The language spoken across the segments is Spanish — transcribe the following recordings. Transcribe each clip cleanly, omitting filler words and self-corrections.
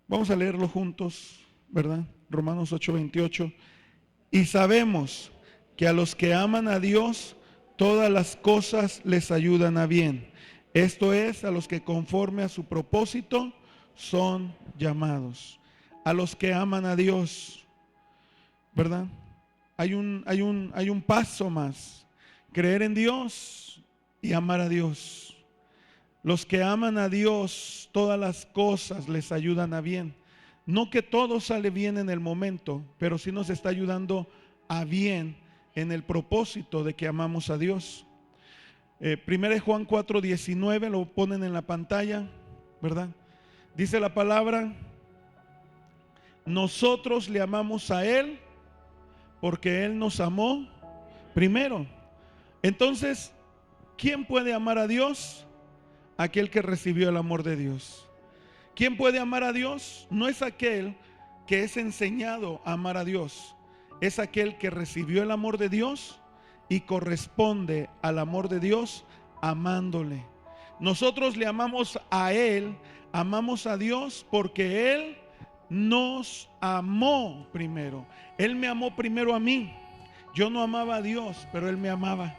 Vamos a leerlo juntos, ¿verdad? Romanos 8:28. Y sabemos que a los que aman a Dios, todas las cosas les ayudan a bien. Esto es, a los que conforme a su propósito son llamados. A los que aman a Dios, ¿verdad? Hay un paso más. Creer en Dios y amar a Dios. Los que aman a Dios, todas las cosas les ayudan a bien. No que todo sale bien en el momento, pero sí nos está ayudando a bien en el propósito de que amamos a Dios. 1 Juan 4:19, lo ponen en la pantalla, ¿verdad? Dice la palabra: nosotros le amamos a Él porque Él nos amó primero. Entonces, ¿quién puede amar a Dios? Aquel que recibió el amor de Dios. ¿Quién puede amar a Dios? No es aquel que es enseñado a amar a Dios. Es aquel que recibió el amor de Dios y corresponde al amor de Dios amándole. Nosotros le amamos a Él, amamos a Dios porque Él nos amó primero. Él me amó primero a mí. Yo no amaba a Dios, pero Él me amaba.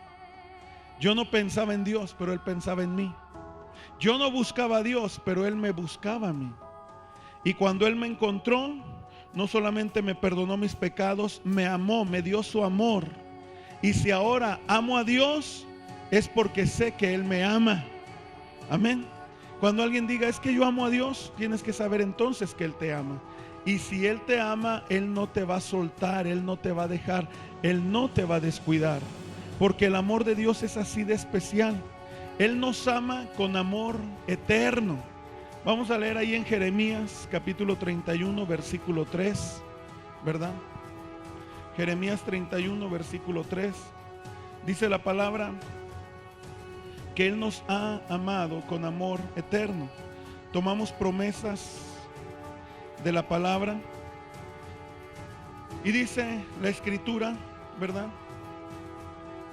Yo no pensaba en Dios, pero Él pensaba en mí. Yo no buscaba a Dios, pero Él me buscaba a mí. Y cuando Él me encontró, no solamente me perdonó mis pecados, me amó, me dio su amor. Y si ahora amo a Dios, es porque sé que Él me ama. Amén. Cuando alguien diga, es que yo amo a Dios, tienes que saber entonces que Él te ama. Y si Él te ama, Él no te va a soltar, Él no te va a dejar, Él no te va a descuidar. Porque el amor de Dios es así de especial. Él nos ama con amor eterno. Vamos a leer ahí en Jeremías capítulo 31 versículo 3, ¿verdad? Jeremías 31 versículo 3. Dice la palabra que Él nos ha amado con amor eterno. Tomamos promesas de la palabra y dice la escritura, ¿verdad?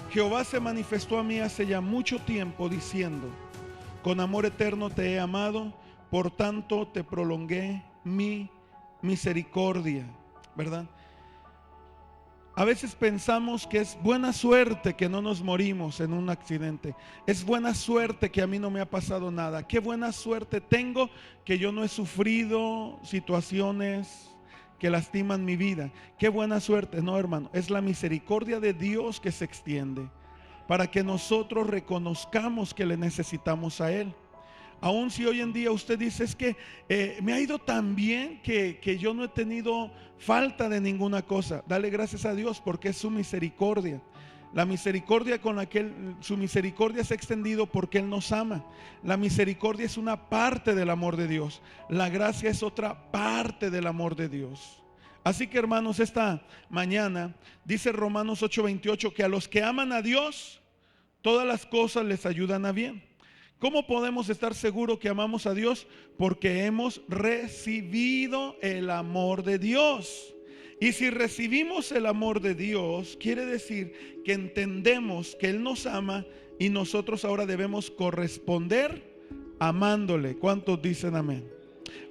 Jehová se manifestó a mí hace ya mucho tiempo diciendo, con amor eterno te he amado, por tanto te prolongué mi misericordia, ¿verdad? A veces pensamos que es buena suerte que no nos morimos en un accidente. Es buena suerte que a mí no me ha pasado nada. Qué buena suerte tengo que yo no he sufrido situaciones que lastiman mi vida. Qué buena suerte. No, hermano, es la misericordia de Dios que se extiende para que nosotros reconozcamos que le necesitamos a Él. Aun si hoy en día usted dice, es que me ha ido tan bien que yo no he tenido falta de ninguna cosa. Dale gracias a Dios porque es su misericordia. La misericordia con la que su misericordia se ha extendido porque Él nos ama. La misericordia es una parte del amor de Dios. La gracia es otra parte del amor de Dios. Así que, hermanos, esta mañana dice Romanos 8:28 que a los que aman a Dios, todas las cosas les ayudan a bien. ¿Cómo podemos estar seguros que amamos a Dios? Porque hemos recibido el amor de Dios. Y si recibimos el amor de Dios, quiere decir que entendemos que Él nos ama y nosotros ahora debemos corresponder amándole. ¿Cuántos dicen amén?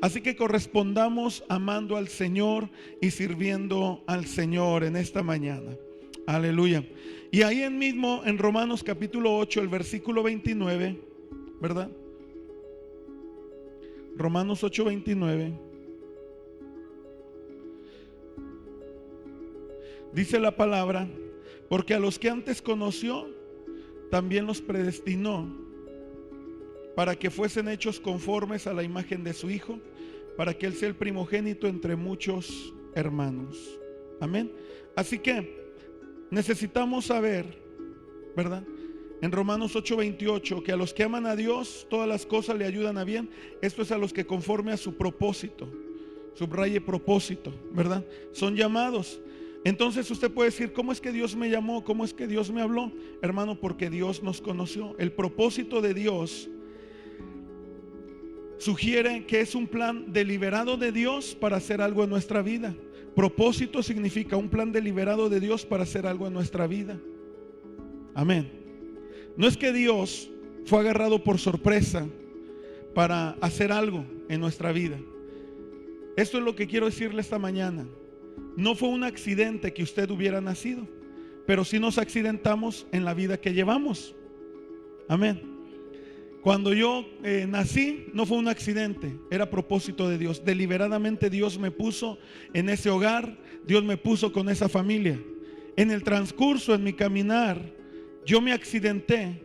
Así que correspondamos amando al Señor y sirviendo al Señor en esta mañana. Aleluya. Y ahí en mismo en Romanos capítulo 8, el versículo 29, ¿verdad? Romanos 8:29 dice la palabra, porque a los que antes conoció, también los predestinó para que fuesen hechos conformes a la imagen de su Hijo, para que Él sea el primogénito entre muchos hermanos. Amén. Así que necesitamos saber, ¿verdad? En Romanos 8:28, que a los que aman a Dios, todas las cosas le ayudan a bien. Esto es a los que conforme a su propósito, subraye propósito, ¿verdad? Son llamados. Entonces usted puede decir, ¿cómo es que Dios me llamó? ¿Cómo es que Dios me habló? Hermano, porque Dios nos conoció. El propósito de Dios sugiere que es un plan deliberado de Dios para hacer algo en nuestra vida. Propósito significa un plan deliberado de Dios para hacer algo en nuestra vida. Amén. No es que Dios fue agarrado por sorpresa para hacer algo en nuestra vida. Esto es lo que quiero decirle esta mañana. No fue un accidente que usted hubiera nacido, pero sí nos accidentamos en la vida que llevamos. Amén. Cuando yo nací, no fue un accidente, era propósito de Dios. Deliberadamente Dios me puso en ese hogar, Dios me puso con esa familia. En el transcurso, en mi caminar, yo me accidenté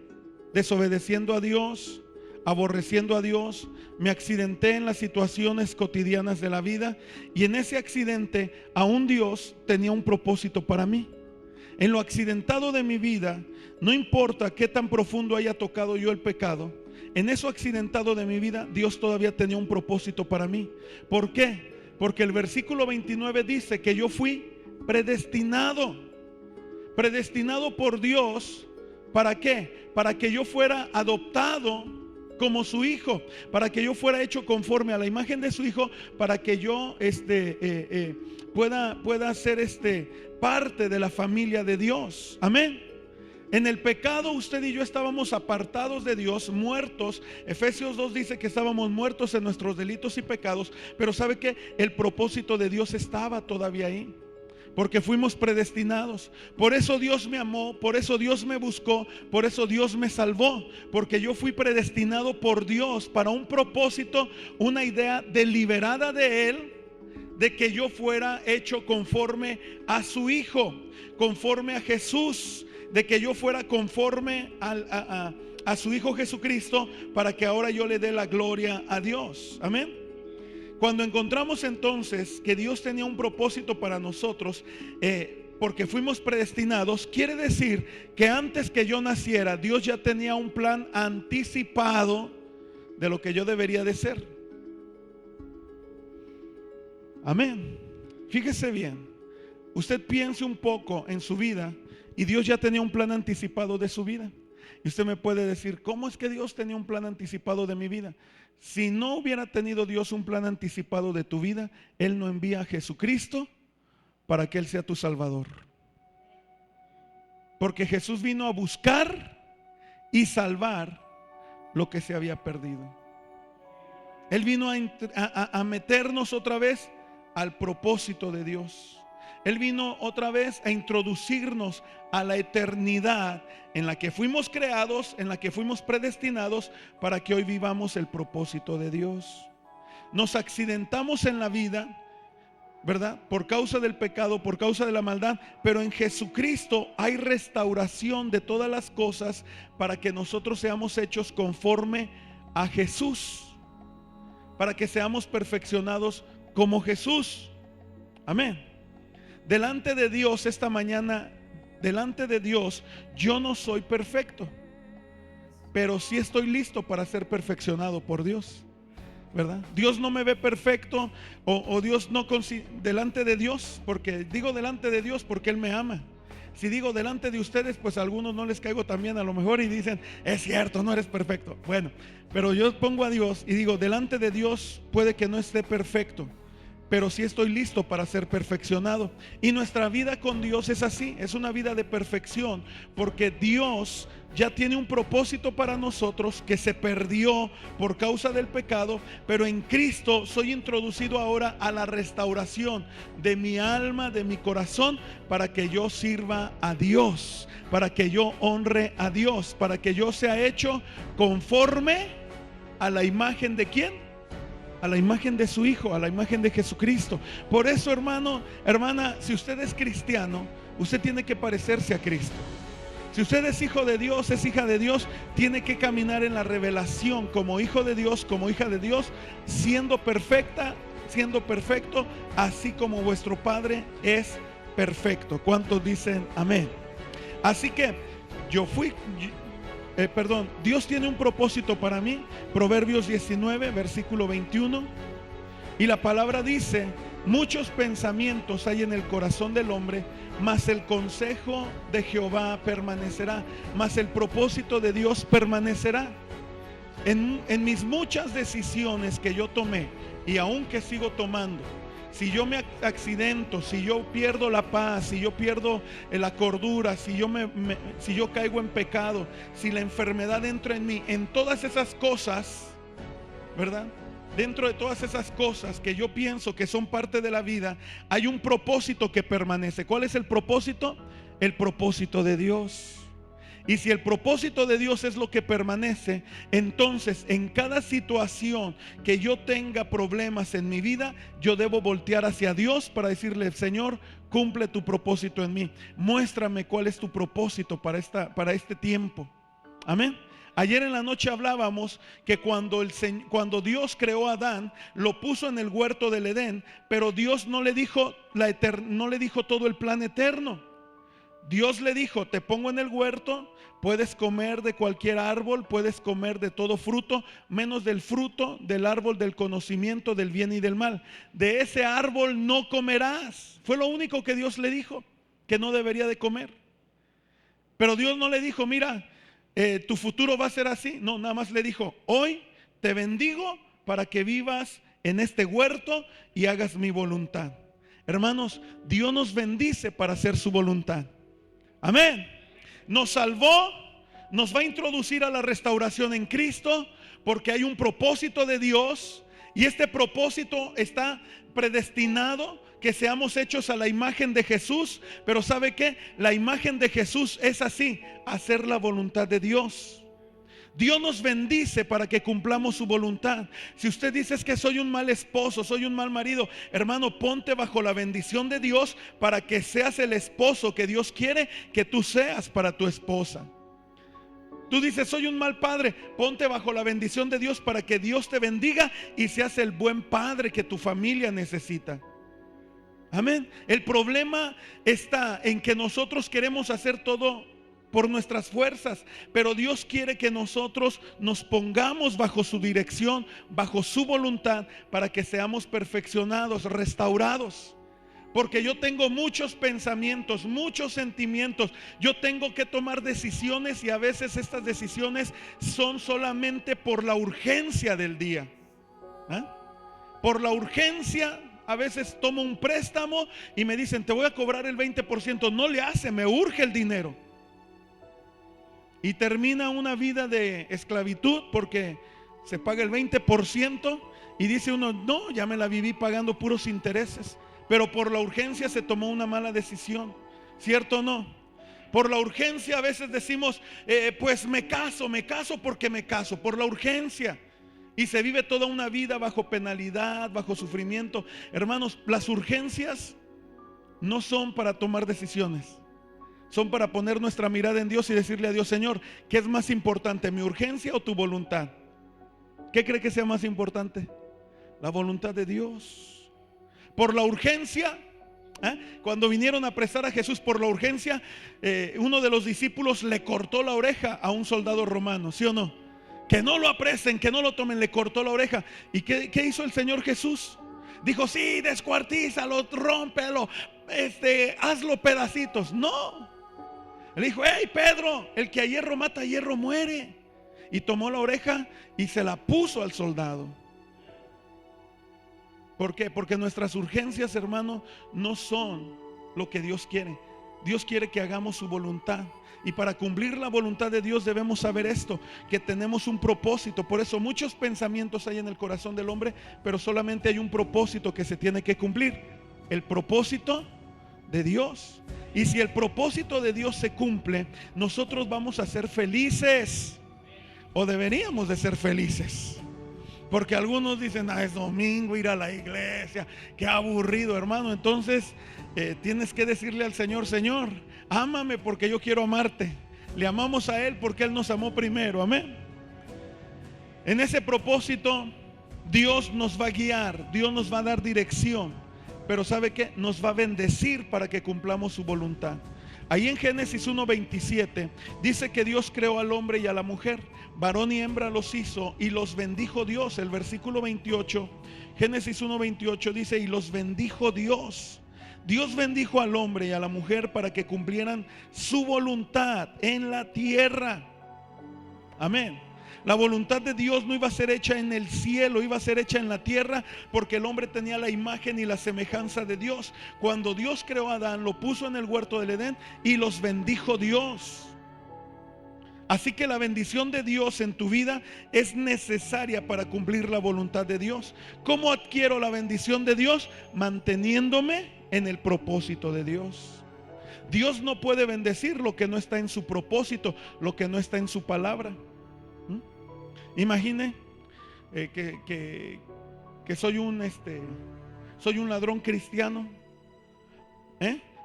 desobedeciendo a Dios, aborreciendo a Dios. Me accidenté en las situaciones cotidianas de la vida, y en ese accidente aún Dios tenía un propósito para mí. En lo accidentado de mi vida, no importa qué tan profundo haya tocado yo el pecado, en eso accidentado de mi vida, Dios todavía tenía un propósito para mí. ¿Por qué? Porque el versículo 29 dice que yo fui predestinado por Dios. ¿Para qué? Para que yo fuera adoptado como su hijo, para que yo fuera hecho conforme a la imagen de su hijo, para que yo pueda ser parte de la familia de Dios. Amén. En el pecado usted y yo estábamos apartados de Dios, muertos. Efesios 2 dice que estábamos muertos en nuestros delitos y pecados, pero ¿sabe qué? El propósito de Dios estaba todavía ahí, porque fuimos predestinados. Por eso Dios me amó, por eso Dios me buscó, por eso Dios me salvó, porque yo fui predestinado por Dios para un propósito, una idea deliberada de Él, de que yo fuera hecho conforme a su Hijo, conforme a Jesús, de que yo fuera conforme a su Hijo Jesucristo, para que ahora yo le dé la gloria a Dios. Amén. Cuando encontramos entonces que Dios tenía un propósito para nosotros, porque fuimos predestinados, quiere decir que antes que yo naciera, Dios ya tenía un plan anticipado de lo que yo debería de ser. Amén. Fíjese bien, usted piense un poco en su vida, y Dios ya tenía un plan anticipado de su vida. Y usted me puede decir, ¿cómo es que Dios tenía un plan anticipado de mi vida? Si no hubiera tenido Dios un plan anticipado de tu vida, Él no envía a Jesucristo para que Él sea tu Salvador. Porque Jesús vino a buscar y salvar lo que se había perdido. Él vino a meternos otra vez al propósito de Dios. Él vino otra vez a introducirnos a la eternidad en la que fuimos creados, en la que fuimos predestinados, para que hoy vivamos el propósito de Dios. Nos accidentamos en la vida, ¿verdad? Por causa del pecado, por causa de la maldad, pero en Jesucristo hay restauración de todas las cosas para que nosotros seamos hechos conforme a Jesús, para que seamos perfeccionados como Jesús. Amén. Delante de Dios esta mañana, delante de Dios, yo no soy perfecto, pero sí estoy listo para ser perfeccionado por Dios, ¿verdad? Dios no me ve perfecto, o Dios no delante de Dios, porque digo delante de Dios porque Él me ama. Si digo delante de ustedes, pues a algunos no les caigo también a lo mejor y dicen, es cierto, no eres perfecto. Bueno, pero yo pongo a Dios y digo, delante de Dios puede que no esté perfecto, pero sí estoy listo para ser perfeccionado. Y nuestra vida con Dios es así, es una vida de perfección, porque Dios ya tiene un propósito para nosotros que se perdió por causa del pecado, pero en Cristo soy introducido ahora a la restauración de mi alma, de mi corazón, para que yo sirva a Dios, para que yo honre a Dios, para que yo sea hecho conforme a la imagen de ¿quién? A la imagen de su Hijo, a la imagen de Jesucristo. Por eso, hermano, hermana, si usted es cristiano, usted tiene que parecerse a Cristo. Si usted es hijo de Dios, es hija de Dios, tiene que caminar en la revelación como hijo de Dios, como hija de Dios, siendo perfecta, siendo perfecto, así como vuestro Padre es perfecto. ¿Cuántos dicen amén? Así que Dios tiene un propósito para mí. Proverbios 19, versículo 21. Y la palabra dice, muchos pensamientos hay en el corazón del hombre, mas el consejo de Jehová permanecerá, mas el propósito de Dios permanecerá. En mis muchas decisiones que yo tomé, y aún que sigo tomando, si yo me accidento, si yo pierdo la paz, si yo pierdo la cordura, si yo caigo en pecado, si la enfermedad entra en mí, en todas esas cosas, ¿verdad? dentro de todas esas cosas que yo pienso que son parte de la vida, hay un propósito que permanece. ¿Cuál es el propósito? El propósito de Dios. Y si el propósito de Dios es lo que permanece, entonces en cada situación que yo tenga problemas en mi vida, yo debo voltear hacia Dios para decirle: Señor, cumple tu propósito en mí. Muéstrame cuál es tu propósito para este tiempo. Amén. Ayer en la noche hablábamos que cuando Dios creó a Adán, lo puso en el huerto del Edén, pero Dios no le dijo todo el plan eterno. Dios le dijo: te pongo en el huerto, puedes comer de cualquier árbol, puedes comer de todo fruto, menos del fruto del árbol del conocimiento del bien y del mal. De ese árbol no comerás. Fue lo único que Dios le dijo que no debería de comer. Pero Dios no le dijo: mira, tu futuro va a ser así. No, nada más le dijo: hoy te bendigo para que vivas en este huerto y hagas mi voluntad. Hermanos, Dios nos bendice para hacer su voluntad. Amén. Nos salvó, nos va a introducir a la restauración en Cristo, porque hay un propósito de Dios, y este propósito está predestinado que seamos hechos a la imagen de Jesús. Pero ¿sabe qué? La imagen de Jesús es así: hacer la voluntad de Dios. Dios nos bendice para que cumplamos su voluntad. Si usted dice: es que soy un mal esposo, soy un mal marido, hermano, ponte bajo la bendición de Dios para que seas el esposo que Dios quiere que tú seas para tu esposa. Tú dices: soy un mal padre, ponte bajo la bendición de Dios para que Dios te bendiga y seas el buen padre que tu familia necesita. Amén. El problema está en que nosotros queremos hacer todo por nuestras fuerzas, pero Dios quiere que nosotros nos pongamos bajo su dirección, bajo su voluntad, para que seamos perfeccionados, restaurados. Porque yo tengo muchos pensamientos, muchos sentimientos. Yo tengo que tomar decisiones, y a veces estas decisiones son solamente por la urgencia del día. Por la urgencia. A veces tomo un préstamo y me dicen: te voy a cobrar el 20%. No le hace, me urge el dinero. Y termina una vida de esclavitud porque se paga el 20%, y dice uno: no, ya me la viví pagando puros intereses. Pero por la urgencia se tomó una mala decisión. ¿Cierto o no? Por la urgencia a veces decimos: pues me caso porque me caso. Por la urgencia. Y se vive toda una vida bajo penalidad, bajo sufrimiento. Hermanos, las urgencias no son para tomar decisiones. Son para poner nuestra mirada en Dios y decirle a Dios: Señor, ¿qué es más importante, mi urgencia o tu voluntad? ¿Qué cree que sea más importante? La voluntad de Dios. Por la urgencia, cuando vinieron a apresar a Jesús por la urgencia, uno de los discípulos le cortó la oreja a un soldado romano, ¿sí o no? Que no lo apresen, que no lo tomen. Le cortó la oreja. ¿Y qué hizo el Señor Jesús? Dijo: sí, descuartízalo, rómpelo, hazlo pedacitos. No. Le dijo: hey Pedro, el que a hierro mata, a hierro muere. Y tomó la oreja y se la puso al soldado. ¿Por qué? Porque nuestras urgencias, hermano, no son lo que Dios quiere. Dios quiere que hagamos su voluntad. Y para cumplir la voluntad de Dios debemos saber esto, que tenemos un propósito. Por eso muchos pensamientos hay en el corazón del hombre, pero solamente hay un propósito que se tiene que cumplir: el propósito de Dios. Y si el propósito de Dios se cumple, nosotros vamos a ser felices, o deberíamos de ser felices. Porque algunos dicen: es domingo, ir a la iglesia, qué aburrido, hermano. Entonces tienes que decirle al Señor: Señor, ámame porque yo quiero amarte. Le amamos a Él porque Él nos amó primero. Amén. En ese propósito Dios nos va a guiar, Dios nos va a dar dirección. Pero ¿sabe qué? Nos va a bendecir para que cumplamos su voluntad. Ahí en Génesis 1:27 dice que Dios creó al hombre y a la mujer, varón y hembra los hizo, y los bendijo Dios. El versículo 28, Génesis 1:28 dice: y los bendijo Dios. Dios bendijo al hombre y a la mujer para que cumplieran su voluntad en la tierra. Amén. La voluntad de Dios no iba a ser hecha en el cielo, iba a ser hecha en la tierra, porque el hombre tenía la imagen y la semejanza de Dios. Cuando Dios creó a Adán, lo puso en el huerto del Edén y los bendijo Dios. Así que la bendición de Dios en tu vida es necesaria para cumplir la voluntad de Dios. ¿Cómo adquiero la bendición de Dios? Manteniéndome en el propósito de Dios. Dios no puede bendecir lo que no está en su propósito, lo que no está en su palabra. Imagine que soy un ladrón cristiano.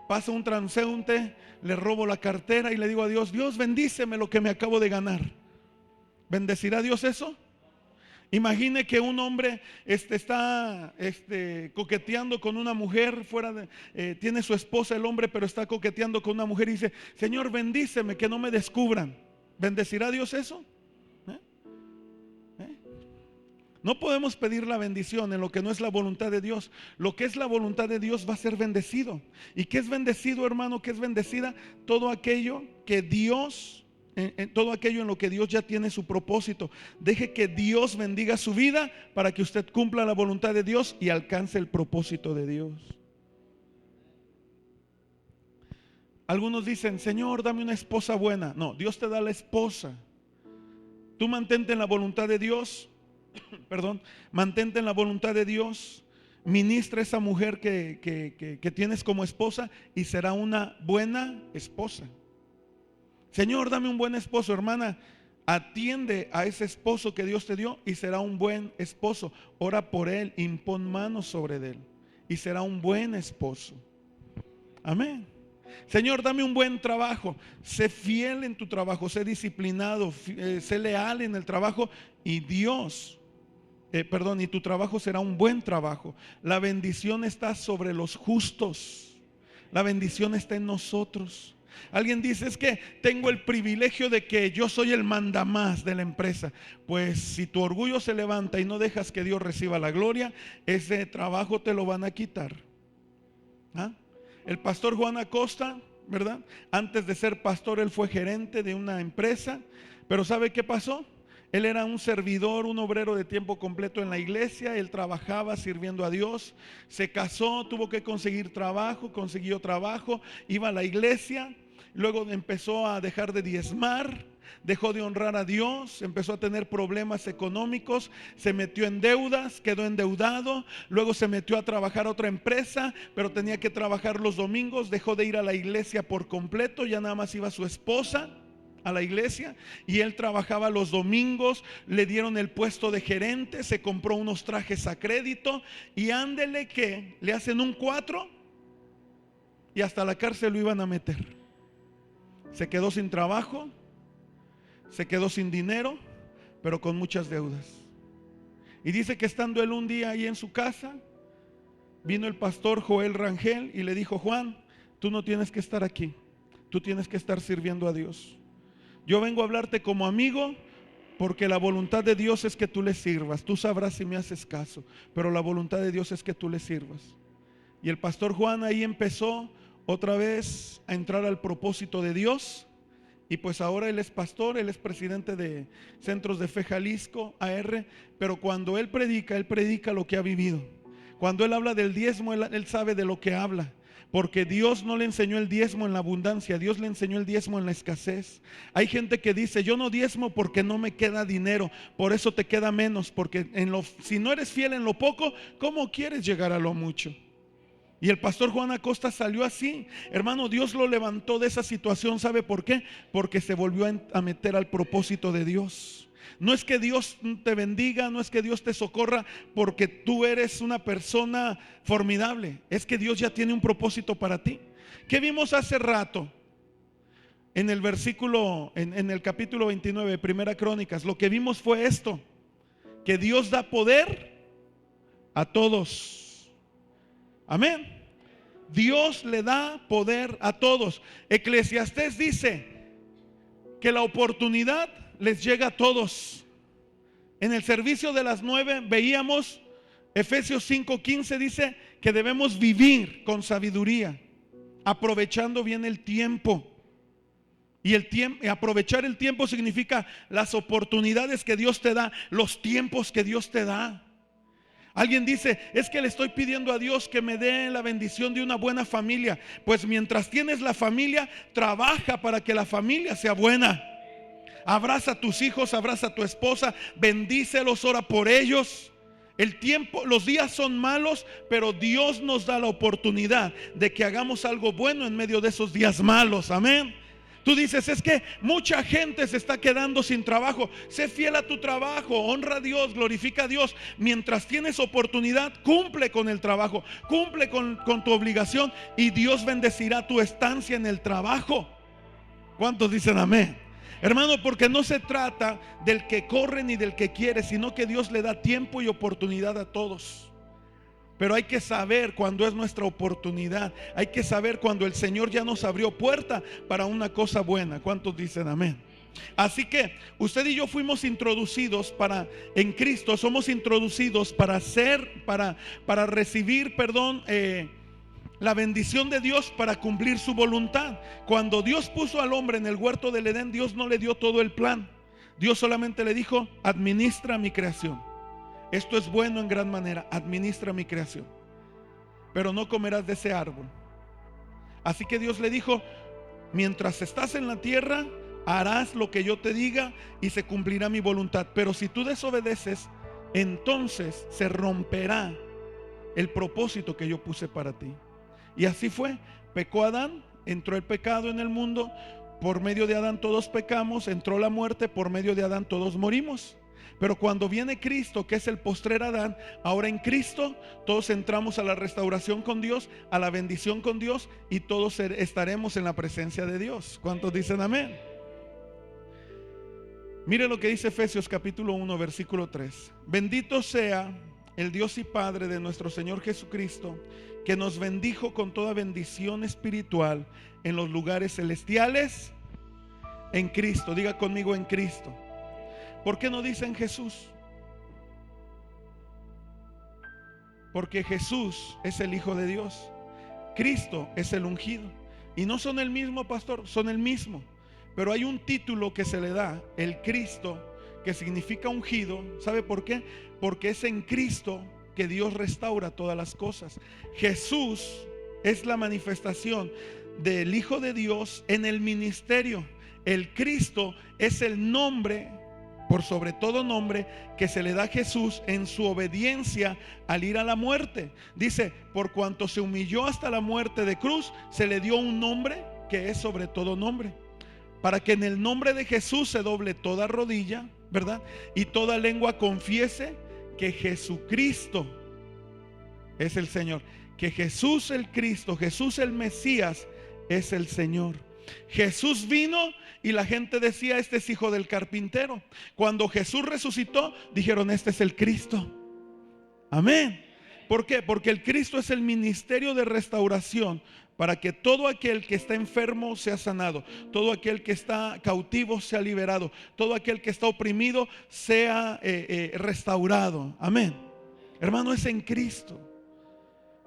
Pasa un transeúnte, le robo la cartera y le digo a Dios: Dios, bendíceme lo que me acabo de ganar. ¿Bendecirá Dios eso? Imagine que un hombre está coqueteando con una mujer tiene su esposa el hombre, pero está coqueteando con una mujer y dice: Señor, bendíceme que no me descubran. ¿Bendecirá Dios eso? No podemos pedir la bendición en lo que no es la voluntad de Dios. Lo que es la voluntad de Dios va a ser bendecido. ¿Y qué es bendecido, hermano? ¿Qué es bendecida? Todo aquello que Dios, todo aquello en lo que Dios ya tiene su propósito. Deje que Dios bendiga su vida para que usted cumpla la voluntad de Dios y alcance el propósito de Dios. Algunos dicen: Señor, dame una esposa buena. No, Dios te da la esposa. Tú mantente en la voluntad de Dios. Mantente en la voluntad de Dios. Ministra a esa mujer que tienes como esposa y será una buena esposa. Señor, dame un buen esposo. Hermana, atiende a ese esposo que Dios te dio y será un buen esposo. Ora por él, impon manos sobre él y será un buen esposo. Amén. Señor, dame un buen trabajo. Sé fiel en tu trabajo, sé disciplinado, sé leal en el trabajo y y tu trabajo será un buen trabajo. La bendición está sobre los justos. La bendición está en nosotros. Alguien dice: es que tengo el privilegio de que yo soy el mandamás de la empresa. Pues si tu orgullo se levanta y no dejas que Dios reciba la gloria, ese trabajo te lo van a quitar. El pastor Juan Acosta, ¿verdad? Antes de ser pastor, él fue gerente de una empresa. Pero ¿sabe qué pasó? Él era un servidor, un obrero de tiempo completo en la iglesia. Él trabajaba sirviendo a Dios. Se casó, tuvo que conseguir trabajo, consiguió trabajo, iba a la iglesia. Luego empezó a dejar de diezmar, dejó de honrar a Dios, empezó a tener problemas económicos, se metió en deudas, quedó endeudado. Luego se metió a trabajar a otra empresa, pero tenía que trabajar los domingos. Dejó de ir a la iglesia por completo, ya nada más iba su esposa a la iglesia y él trabajaba los domingos. Le dieron el puesto de gerente, se compró unos trajes a crédito y ándele que le hacen un 4 y hasta la cárcel lo iban a meter. Se quedó sin trabajo, se quedó sin dinero, pero con muchas deudas. Y dice que estando él un día ahí en su casa, vino el pastor Joel Rangel y le dijo: Juan, tú no tienes que estar aquí, tú tienes que estar sirviendo a Dios. Yo vengo a hablarte como amigo, porque la voluntad de Dios es que tú le sirvas. Tú sabrás si me haces caso, pero la voluntad de Dios es que tú le sirvas. Y el pastor Juan ahí empezó otra vez a entrar al propósito de Dios. Y pues ahora él es pastor, él es presidente de Centros de Fe Jalisco, AR. Pero cuando él predica lo que ha vivido. Cuando él habla del diezmo, él sabe de lo que habla. Porque Dios no le enseñó el diezmo en la abundancia, Dios le enseñó el diezmo en la escasez. Hay gente que dice: yo no diezmo porque no me queda dinero. Por eso te queda menos, porque si no eres fiel en lo poco, ¿cómo quieres llegar a lo mucho? Y el pastor Juan Acosta salió así. Hermano, Dios lo levantó de esa situación. ¿Sabe por qué? Porque se volvió a meter al propósito de Dios. No es que Dios te bendiga, no es que Dios te socorra porque tú eres una persona formidable. Es que Dios ya tiene un propósito para ti. ¿Qué vimos hace rato? En el versículo, en el capítulo 29 de Primera Crónicas, lo que vimos fue esto: que Dios da poder a todos. Amén. Dios le da poder a todos. Eclesiastés dice que la oportunidad les llega a todos. En el servicio de las 9 veíamos Efesios 5:15, dice que debemos vivir con sabiduría, aprovechando bien el tiempo. Y aprovechar el tiempo significa las oportunidades que Dios te da, los tiempos que Dios te da. Alguien dice: es que le estoy pidiendo a Dios que me dé la bendición de una buena familia. Pues mientras tienes la familia, trabaja para que la familia sea buena. Abraza a tus hijos, abraza a tu esposa, bendícelos, ora por ellos. El tiempo, los días son malos, pero Dios nos da la oportunidad de que hagamos algo bueno en medio de esos días malos. Amén. Tú dices, es que mucha gente se está quedando sin trabajo. Sé fiel a tu trabajo, honra a Dios, glorifica a Dios. Mientras tienes oportunidad, cumple con el trabajo, cumple con tu obligación, y Dios bendecirá tu estancia en el trabajo. ¿Cuántos dicen amén? Hermano, porque no se trata del que corre ni del que quiere, sino que Dios le da tiempo y oportunidad a todos. Pero hay que saber cuando es nuestra oportunidad. Hay que saber cuando el Señor ya nos abrió puerta para una cosa buena. ¿Cuántos dicen amén? Así que usted y yo fuimos introducidos en Cristo, somos introducidos para recibir, la bendición de Dios, para cumplir su voluntad. Cuando Dios puso al hombre en el huerto del Edén, Dios no le dio todo el plan. Dios solamente le dijo: administra mi creación. Esto es bueno en gran manera, administra mi creación, pero no comerás de ese árbol. Así que Dios le dijo: mientras estás en la tierra, harás lo que yo te diga y se cumplirá mi voluntad. Pero si tú desobedeces, entonces se romperá el propósito que yo puse para ti. Y así fue. Pecó Adán, entró el pecado en el mundo. Por medio de Adán todos pecamos, entró la muerte, por medio de Adán todos morimos. Pero cuando viene Cristo, que es el postrer Adán, ahora en Cristo todos entramos a la restauración con Dios, a la bendición con Dios, y todos estaremos en la presencia de Dios. ¿Cuántos dicen amén? Mire lo que dice Efesios capítulo 1 versículo 3. Bendito sea el Dios y Padre de nuestro Señor Jesucristo, que nos bendijo con toda bendición espiritual en los lugares celestiales en Cristo. Diga conmigo: en Cristo. ¿Por qué no dicen Jesús? Porque Jesús es el Hijo de Dios, Cristo es el ungido. Y no son el mismo, pastor, son el mismo. Pero hay un título que se le da, el Cristo, que significa ungido. ¿Sabe por qué? Porque es en Cristo que Dios restaura todas las cosas. Jesús es la manifestación del Hijo de Dios en el ministerio. El Cristo es el nombre, por sobre todo nombre, que se le da a Jesús en su obediencia al ir a la muerte. Dice: por cuanto se humilló hasta la muerte de cruz, se le dio un nombre que es sobre todo nombre, para que en el nombre de Jesús se doble toda rodilla, ¿verdad? Y toda lengua confiese que Jesucristo es el Señor. Que Jesús el Cristo, Jesús el Mesías es el Señor. Jesús vino y la gente decía: este es hijo del carpintero. Cuando Jesús resucitó, dijeron: este es el Cristo. Amén. ¿Por qué? Porque el Cristo es el ministerio de restauración, para que todo aquel que está enfermo sea sanado, todo aquel que está cautivo sea liberado, todo aquel que está oprimido sea restaurado. Amén. Hermano, es en Cristo.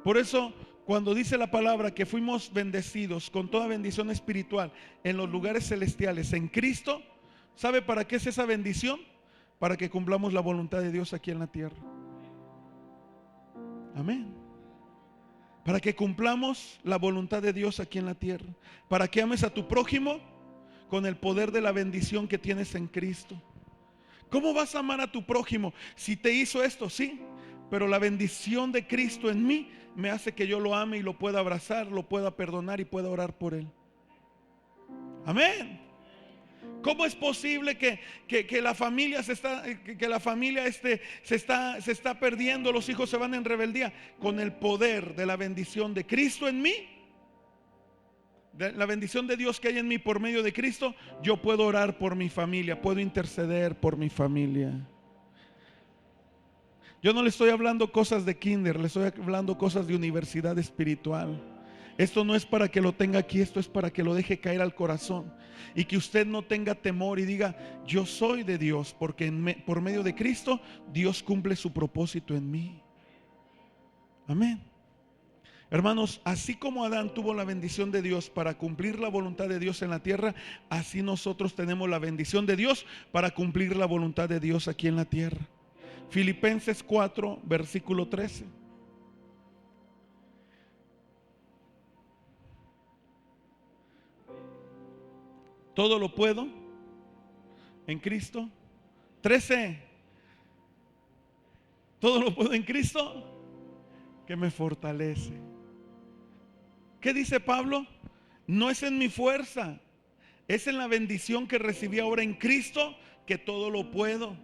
Por eso, cuando dice la palabra que fuimos bendecidos con toda bendición espiritual en los lugares celestiales en Cristo, ¿sabe para qué es esa bendición? Para que cumplamos la voluntad de Dios aquí en la tierra. Amén. Para que cumplamos la voluntad de Dios aquí en la tierra. Para que ames a tu prójimo con el poder de la bendición que tienes en Cristo. ¿Cómo vas a amar a tu prójimo si te hizo esto? Sí, pero la bendición de Cristo en mí me hace que yo lo ame y lo pueda abrazar, lo pueda perdonar y pueda orar por él. Amén. ¿Cómo es posible que la familia se está perdiendo, los hijos se van en rebeldía? Con el poder de la bendición de Cristo en mí, de la bendición de Dios que hay en mí por medio de Cristo, yo puedo orar por mi familia, puedo interceder por mi familia. Yo no le estoy hablando cosas de kinder, le estoy hablando cosas de universidad espiritual. Esto no es para que lo tenga aquí, esto es para que lo deje caer al corazón y que usted no tenga temor y diga: yo soy de Dios, porque por medio de Cristo Dios cumple su propósito en mí. Amén. Hermanos, así como Adán tuvo la bendición de Dios para cumplir la voluntad de Dios en la tierra, así nosotros tenemos la bendición de Dios para cumplir la voluntad de Dios aquí en la tierra. Filipenses 4 versículo 13. Todo lo puedo en Cristo. 13. Todo lo puedo en Cristo que me fortalece. ¿Qué dice Pablo? No es en mi fuerza, es en la bendición que recibí ahora en Cristo que todo lo puedo.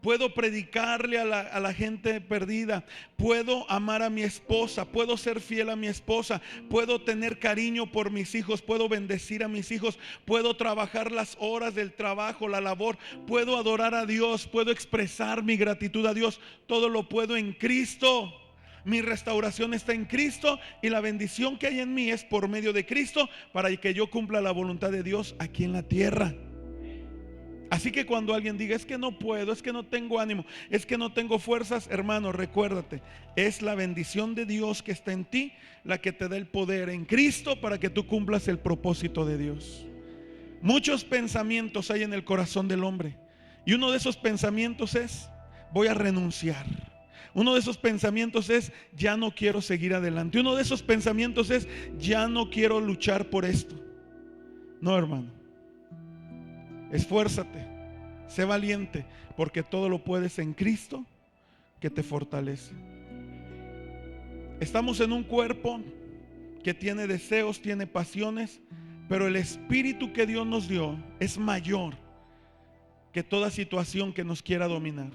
Puedo predicarle a la gente perdida. Puedo amar a mi esposa. Puedo ser fiel a mi esposa. Puedo tener cariño por mis hijos. Puedo bendecir a mis hijos. Puedo trabajar las horas del trabajo, la labor. Puedo adorar a Dios. Puedo expresar mi gratitud a Dios. Todo lo puedo en Cristo. Mi restauración está en Cristo y la bendición que hay en mí es por medio de Cristo para que yo cumpla la voluntad de Dios aquí en la tierra. Así que cuando alguien diga, es que no puedo, es que no tengo ánimo, es que no tengo fuerzas, hermano, recuérdate, es la bendición de Dios que está en ti la que te da el poder en Cristo para que tú cumplas el propósito de Dios. Muchos pensamientos hay en el corazón del hombre y uno de esos pensamientos es, voy a renunciar. Uno de esos pensamientos es, ya no quiero seguir adelante. Uno de esos pensamientos es, ya no quiero luchar por esto. No, hermano. Esfuérzate, sé valiente, porque todo lo puedes en Cristo que te fortalece. Estamos en un cuerpo que tiene deseos, tiene pasiones, pero el espíritu que Dios nos dio es mayor que toda situación que nos quiera dominar.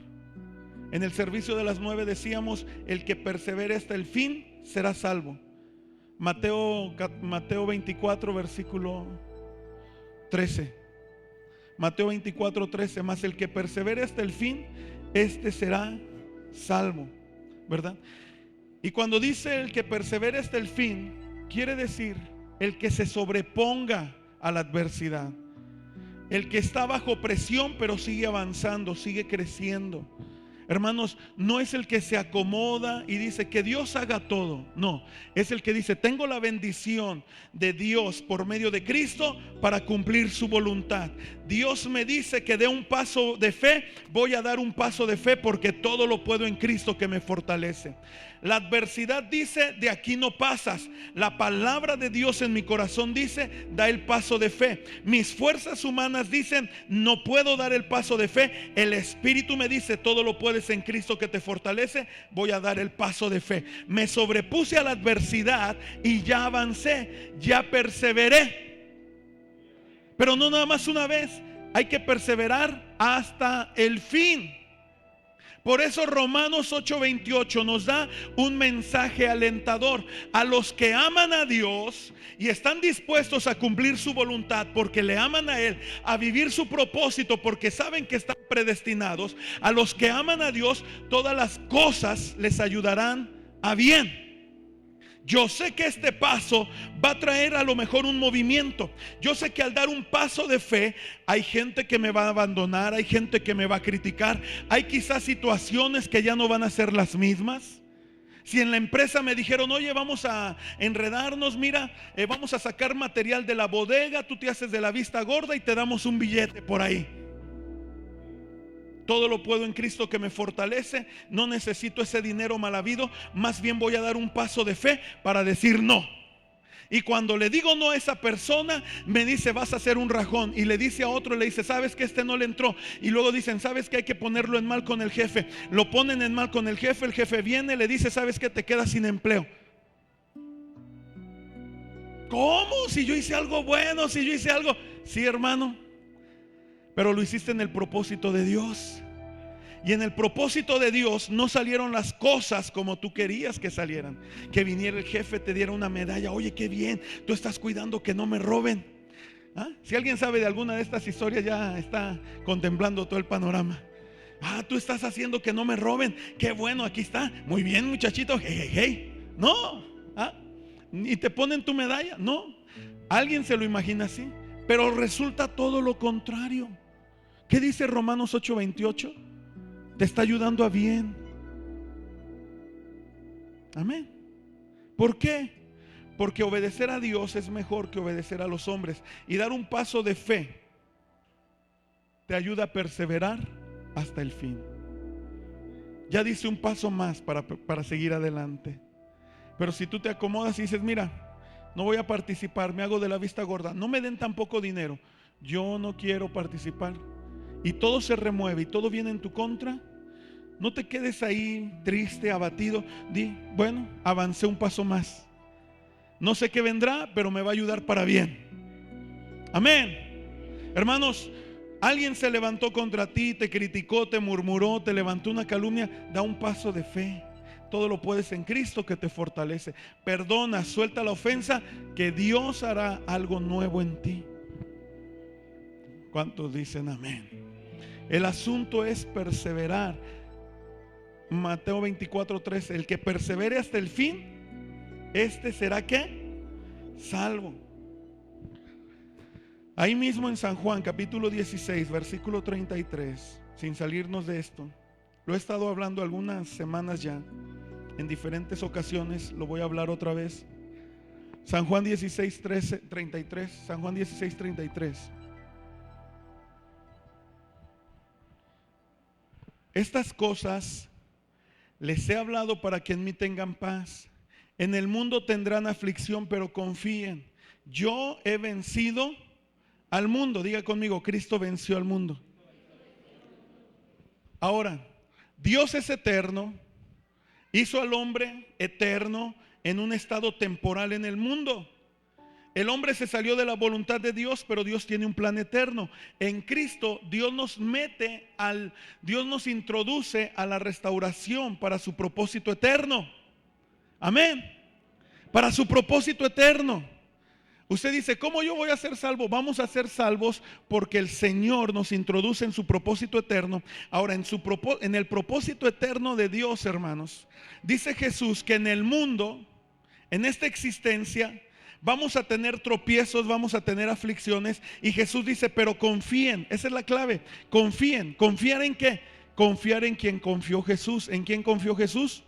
En el servicio de las 9 decíamos, el que persevere hasta el fin será salvo. Mateo 24, versículo 13. Mateo 24, 13, más el que persevere hasta el fin, este será salvo, ¿verdad? Y cuando dice el que persevere hasta el fin, quiere decir el que se sobreponga a la adversidad, el que está bajo presión pero sigue avanzando, sigue creciendo. Hermanos, no es el que se acomoda y dice que Dios haga todo. No, es el que dice, tengo la bendición de Dios por medio de Cristo para cumplir su voluntad. Dios me dice que dé un paso de fe, voy a dar un paso de fe porque todo lo puedo en Cristo que me fortalece. La adversidad dice, de aquí no pasas. La palabra de Dios en mi corazón dice, da el paso de fe. Mis fuerzas humanas dicen, no puedo dar el paso de fe. El Espíritu me dice, todo lo puedes en Cristo que te fortalece. Voy a dar el paso de fe. Me sobrepuse a la adversidad y ya avancé, ya perseveré. Pero no nada más una vez, hay que perseverar hasta el fin. Por eso Romanos 8:28 nos da un mensaje alentador a los que aman a Dios y están dispuestos a cumplir su voluntad porque le aman a Él, a vivir su propósito porque saben que están predestinados. A los que aman a Dios, todas las cosas les ayudarán a bien. Yo sé que este paso va a traer a lo mejor un movimiento. Yo sé que al dar un paso de fe hay gente que me va a abandonar, hay gente que me va a criticar, hay quizás situaciones que ya no van a ser las mismas. Si en la empresa me dijeron, oye, vamos a enredarnos, mira, vamos a sacar material de la bodega, tú te haces de la vista gorda y te damos un billete por ahí. Todo lo puedo en Cristo que me fortalece. No necesito ese dinero mal habido. Más bien voy a dar un paso de fe para decir no. Y cuando le digo no a esa persona, me dice, vas a hacer un rajón. Y le dice a otro, le dice, sabes que este no le entró. Y luego dicen, sabes que hay que ponerlo en mal con el jefe. Lo ponen en mal con el jefe viene, le dice, sabes que te quedas sin empleo. ¿Cómo? Si yo hice algo bueno, si yo hice algo. Sí, hermano, pero lo hiciste en el propósito de Dios. Y en el propósito de Dios no salieron las cosas como tú querías que salieran. Que viniera el jefe, te diera una medalla. Oye, qué bien, tú estás cuidando que no me roben. ¿Ah? Si alguien sabe de alguna de estas historias, ya está contemplando todo el panorama. Tú estás haciendo que no me roben. Qué bueno, aquí está. Muy bien, muchachito. Hey, hey, hey. No. ¿Y te ponen tu medalla? No. Alguien se lo imagina así, pero resulta todo lo contrario. ¿Qué dice Romanos 8:28? Te está ayudando a bien. Amén. ¿Por qué? Porque obedecer a Dios es mejor que obedecer a los hombres. Y dar un paso de fe te ayuda a perseverar hasta el fin. Ya dice un paso más para seguir adelante. Pero si tú te acomodas y dices, mira, no voy a participar, me hago de la vista gorda, no me den tampoco dinero, yo no quiero participar, y todo se remueve y todo viene en tu contra, no te quedes ahí triste, abatido. Di, bueno, avancé un paso más. No sé qué vendrá, pero me va a ayudar para bien. Amén. Hermanos, alguien se levantó contra ti, te criticó, te murmuró, te levantó una calumnia. Da un paso de fe. Todo lo puedes en Cristo que te fortalece. Perdona, suelta la ofensa, que Dios hará algo nuevo en ti. ¿Cuántos dicen amén? El asunto es perseverar. Mateo 24:13, el que persevere hasta el fin, este será ¿qué? Salvo. Ahí mismo en San Juan capítulo 16 versículo 33, sin salirnos de esto, lo he estado hablando algunas semanas ya, en diferentes ocasiones, lo voy a hablar otra vez. San Juan 16:33, San Juan 16:33. Estas cosas les he hablado para que en mí tengan paz. En el mundo tendrán aflicción, pero confíen. Yo he vencido al mundo. Diga conmigo, Cristo venció al mundo. Ahora, Dios es eterno. Hizo al hombre eterno en un estado temporal en el mundo. El hombre se salió de la voluntad de Dios, pero Dios tiene un plan eterno. En Cristo Dios nos Dios nos introduce a la restauración para su propósito eterno. Amén. Para su propósito eterno. Usted dice, ¿cómo yo voy a ser salvo? Vamos a ser salvos porque el Señor nos introduce en su propósito eterno. Ahora, en el propósito eterno de Dios, hermanos, dice Jesús que en el mundo, en esta existencia, vamos a tener tropiezos, vamos a tener aflicciones. Y Jesús dice, pero confíen. Esa es la clave. Confíen. ¿Confiar en qué? Confiar en quien confió Jesús. ¿En quién confió Jesús?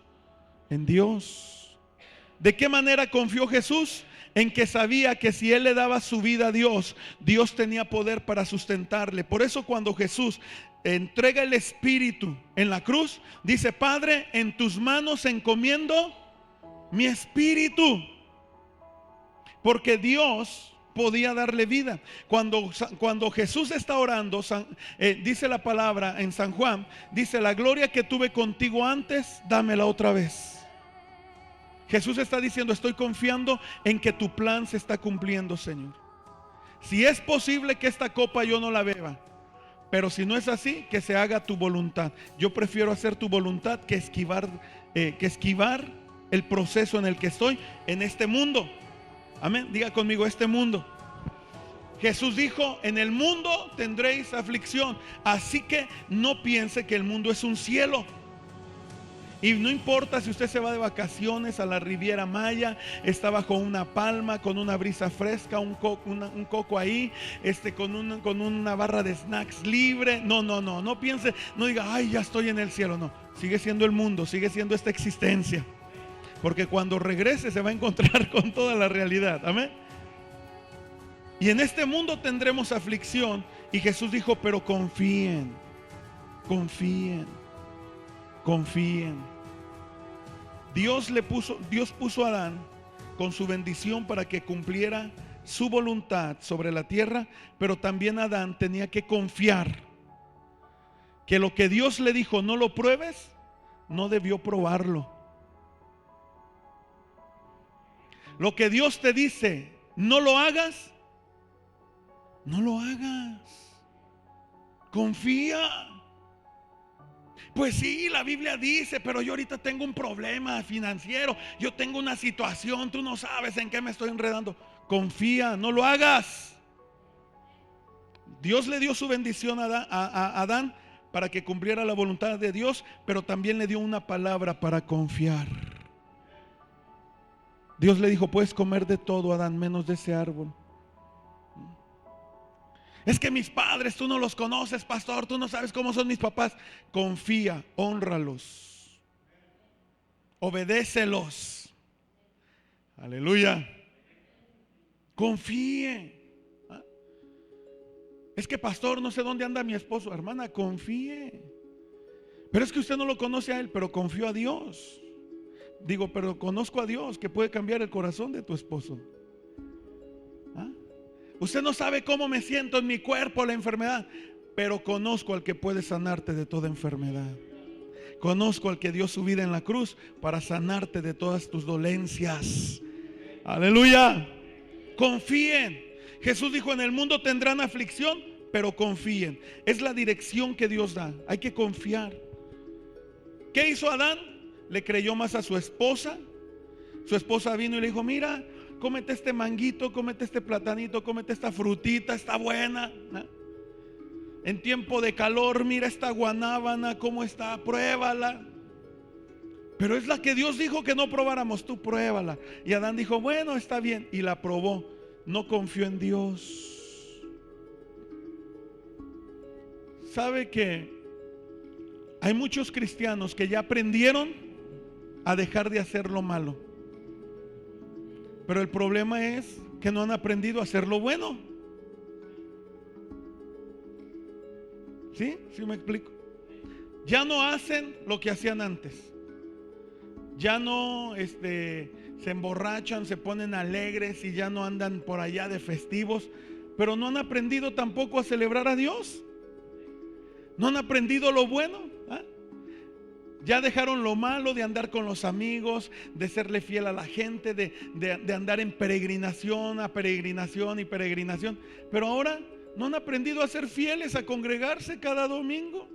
En Dios. ¿De qué manera confió Jesús? En que sabía que si él le daba su vida a Dios, Dios tenía poder para sustentarle. Por eso cuando Jesús entrega el Espíritu en la cruz, dice, Padre, en tus manos encomiendo mi espíritu. Porque Dios podía darle vida. Cuando Jesús está orando, dice la palabra en San Juan, dice, la gloria que tuve contigo antes, dámela otra vez. Jesús está diciendo, estoy confiando en que tu plan se está cumpliendo, Señor. Si es posible que esta copa yo no la beba, pero si no es así, que se haga tu voluntad. Yo prefiero hacer tu voluntad que esquivar el proceso en el que estoy en este mundo. Amén. Diga conmigo, este mundo. Jesús dijo, en el mundo tendréis aflicción. Así que no piense que el mundo es un cielo. Y no importa si usted se va de vacaciones a la Riviera Maya, está bajo una palma con una brisa fresca, un coco ahí, con una barra de snacks libre. No piense, no diga, ay, ya estoy en el cielo. No, sigue siendo el mundo, sigue siendo esta existencia. Porque cuando regrese se va a encontrar con toda la realidad. Amén. Y en este mundo tendremos aflicción. Y Jesús dijo, pero confíen, confíen, confíen. Dios puso a Adán con su bendición para que cumpliera su voluntad sobre la tierra, pero también Adán tenía que confiar que lo que Dios le dijo, no lo pruebes, no debió probarlo. Lo que Dios te dice, no lo hagas, no lo hagas. Confía. Pues sí, la Biblia dice, pero yo ahorita tengo un problema financiero, yo tengo una situación, tú no sabes en qué me estoy enredando. Confía, no lo hagas. Dios le dio su bendición a Adán para que cumpliera la voluntad de Dios, pero también le dio una palabra para confiar. Dios le dijo, puedes comer de todo, Adán, menos de ese árbol. Es que mis padres, tú no los conoces, pastor, tú no sabes cómo son mis papás. Confía, hónralos, obedécelos. Aleluya. Confíe. Es que pastor, no sé dónde anda mi esposo. Hermana, confíe. Pero es que usted no lo conoce a él, pero confió a Dios. Digo, pero conozco a Dios que puede cambiar el corazón de tu esposo. Usted no sabe cómo me siento en mi cuerpo, la enfermedad, pero conozco al que puede sanarte de toda enfermedad. Conozco al que dio su vida en la cruz para sanarte de todas tus dolencias. Aleluya. Confíen. Jesús dijo: en el mundo tendrán aflicción, pero confíen. Es la dirección que Dios da. Hay que confiar. ¿Qué hizo Adán? Le creyó más a su esposa. Su esposa vino y le dijo: mira, cómete este manguito, cómete este platanito, cómete esta frutita, está buena. En tiempo de calor, mira esta guanábana, cómo está, pruébala. Pero es la que Dios dijo que no probáramos, tú pruébala. Y Adán dijo: bueno, está bien, y la probó. No confió en Dios. ¿Sabe que hay muchos cristianos que ya aprendieron a dejar de hacer lo malo? Pero el problema es que no han aprendido a hacer lo bueno. ¿Sí? ¿Sí me explico? Ya no hacen lo que hacían antes. Ya no se emborrachan, se ponen alegres y ya no andan por allá de festivos. Pero no han aprendido tampoco a celebrar a Dios. No han aprendido lo bueno. Ya dejaron lo malo de andar con los amigos, de serle fiel a la gente, de andar en peregrinación, a peregrinación y peregrinación. Pero ahora no han aprendido a ser fieles, a congregarse cada domingo.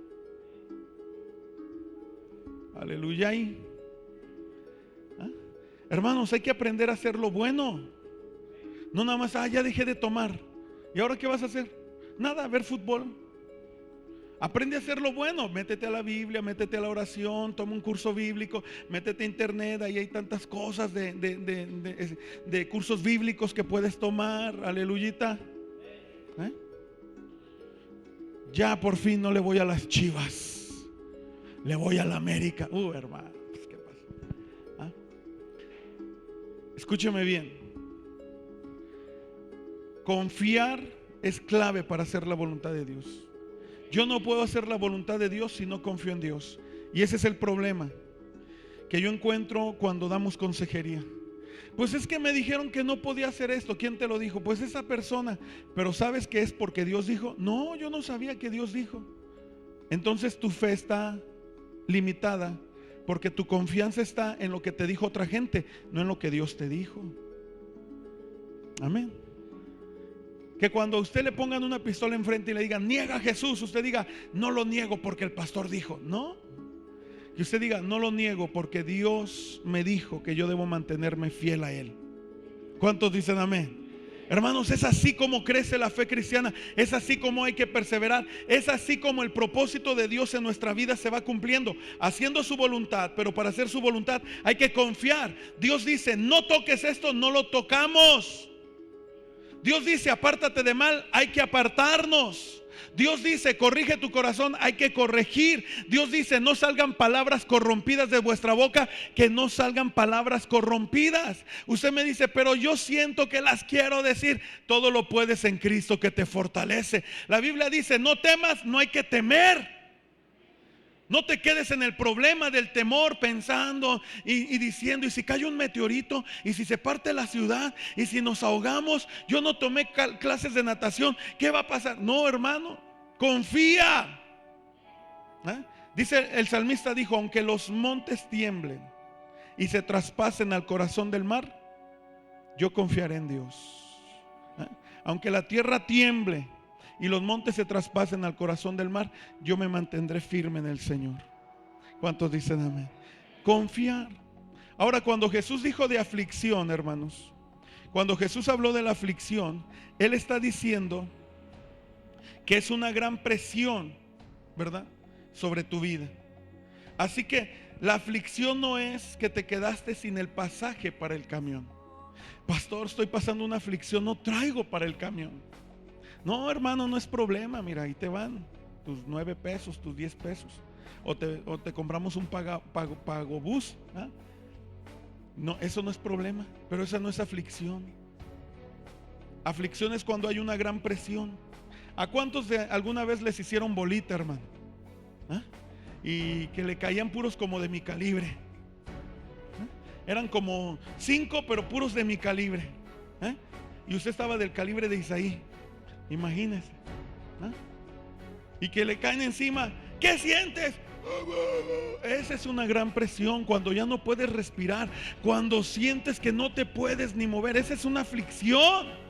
Aleluya. Hermanos, hay que aprender a hacer lo bueno. No nada más: ya dejé de tomar. ¿Y ahora qué vas a hacer? Nada, ver fútbol. Aprende a hacer lo bueno. Métete a la Biblia, métete a la oración, toma un curso bíblico, métete a internet. Ahí hay tantas cosas de cursos bíblicos que puedes tomar. Aleluyita. Ya por fin no le voy a las Chivas, le voy a la América. Hermano, ¿qué pasa? Escúcheme bien. Confiar es clave para hacer la voluntad de Dios. Yo no puedo hacer la voluntad de Dios si no confío en Dios. Y ese es el problema que yo encuentro cuando damos consejería. Pues es que me dijeron que no podía hacer esto. ¿Quién te lo dijo? Pues esa persona. Pero ¿sabes que es porque Dios dijo? No, yo no sabía que Dios dijo. Entonces tu fe está limitada porque tu confianza está en lo que te dijo otra gente, no en lo que Dios te dijo. Amén. Que cuando a usted le pongan una pistola enfrente y le digan: niega a Jesús, usted diga: no lo niego porque el pastor dijo. No. Que usted diga: no lo niego porque Dios me dijo que yo debo mantenerme fiel a Él. ¿Cuántos dicen amén? Hermanos, es así como crece la fe cristiana. Es así como hay que perseverar. Es así como el propósito de Dios en nuestra vida se va cumpliendo, haciendo su voluntad. Pero para hacer su voluntad hay que confiar. Dios dice: no toques esto, no lo tocamos. Dios dice: apártate de mal, hay que apartarnos. Dios dice: corrige tu corazón, hay que corregir. Dios dice: no salgan palabras corrompidas de vuestra boca, que no salgan palabras corrompidas. Usted me dice: pero yo siento que las quiero decir. Todo lo puedes en Cristo que te fortalece. La Biblia dice: no temas, no hay que temer. No te quedes en el problema del temor pensando y diciendo: y si cae un meteorito, y si se parte la ciudad, y si nos ahogamos. Yo no tomé clases de natación, ¿qué va a pasar? No, hermano, confía. Dice el salmista, dijo: aunque los montes tiemblen y se traspasen al corazón del mar, yo confiaré en Dios. Aunque la tierra tiemble y los montes se traspasen al corazón del mar, yo me mantendré firme en el Señor. ¿Cuántos dicen amén? Confiar. Ahora, cuando Jesús dijo de aflicción, hermanos, cuando Jesús habló de la aflicción, Él está diciendo que es una gran presión, ¿verdad?, sobre tu vida. Así que la aflicción no es que te quedaste sin el pasaje para el camión. Pastor, estoy pasando una aflicción, no traigo para el camión. No, hermano, no es problema. Mira, ahí te van tus 9 pesos, tus 10 pesos. O te compramos un pagobús. No, eso no es problema. Pero esa no es aflicción. Aflicción es cuando hay una gran presión. ¿A cuántos alguna vez les hicieron bolita, hermano? Y que le caían puros como de mi calibre. Eran como 5, pero puros de mi calibre. y usted estaba del calibre de Isaí, imagínese, ¿no? Y que le caen encima. ¿Qué sientes? Esa es una gran presión, cuando ya no puedes respirar, cuando sientes que no te puedes ni mover. Esa es una aflicción.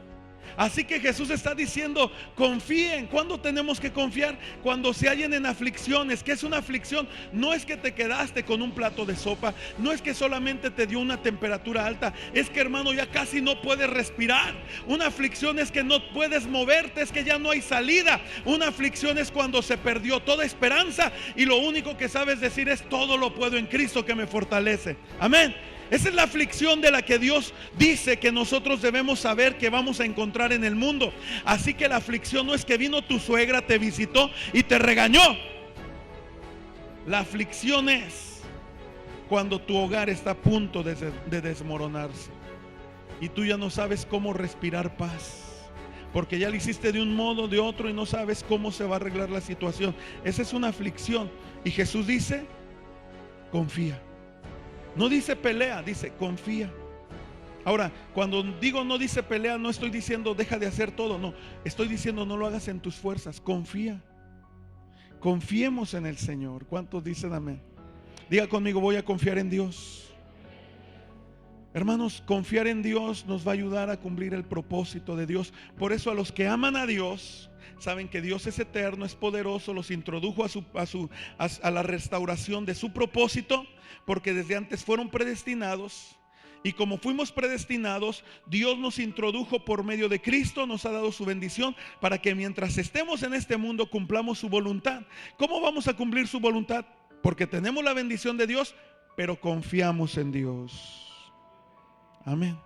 Así que Jesús está diciendo: confíen. ¿Cuándo tenemos que confiar? Cuando se hallen en aflicciones. ¿Qué es una aflicción? No es que te quedaste con un plato de sopa, no es que solamente te dio una temperatura alta, es que, hermano, ya casi no puedes respirar. Una aflicción es que no puedes moverte, es que ya no hay salida. Una aflicción es cuando se perdió toda esperanza y lo único que sabes decir es: todo lo puedo en Cristo que me fortalece. Amén. Esa es la aflicción de la que Dios dice que nosotros debemos saber que vamos a encontrar en el mundo. Así que la aflicción no es que vino tu suegra, te visitó y te regañó. La aflicción es cuando tu hogar está a punto de desmoronarse y tú ya no sabes cómo respirar paz, porque ya lo hiciste de un modo, de otro, y no sabes cómo se va a arreglar la situación. Esa es una aflicción. Y Jesús dice: confía. No dice pelea, dice confía. Ahora, cuando digo no dice pelea, no estoy diciendo deja de hacer todo, no. Estoy diciendo no lo hagas en tus fuerzas, confía. Confiemos en el Señor. ¿Cuántos dicen amén? Diga conmigo: voy a confiar en Dios. Hermanos, confiar en Dios nos va a ayudar a cumplir el propósito de Dios. Por eso a los que aman a Dios, saben que Dios es eterno, es poderoso, los introdujo a la restauración de su propósito, porque desde antes fueron predestinados. Y como fuimos predestinados, Dios nos introdujo por medio de Cristo, nos ha dado su bendición para que mientras estemos en este mundo cumplamos su voluntad. ¿Cómo vamos a cumplir su voluntad? Porque tenemos la bendición de Dios, pero confiamos en Dios. Amén.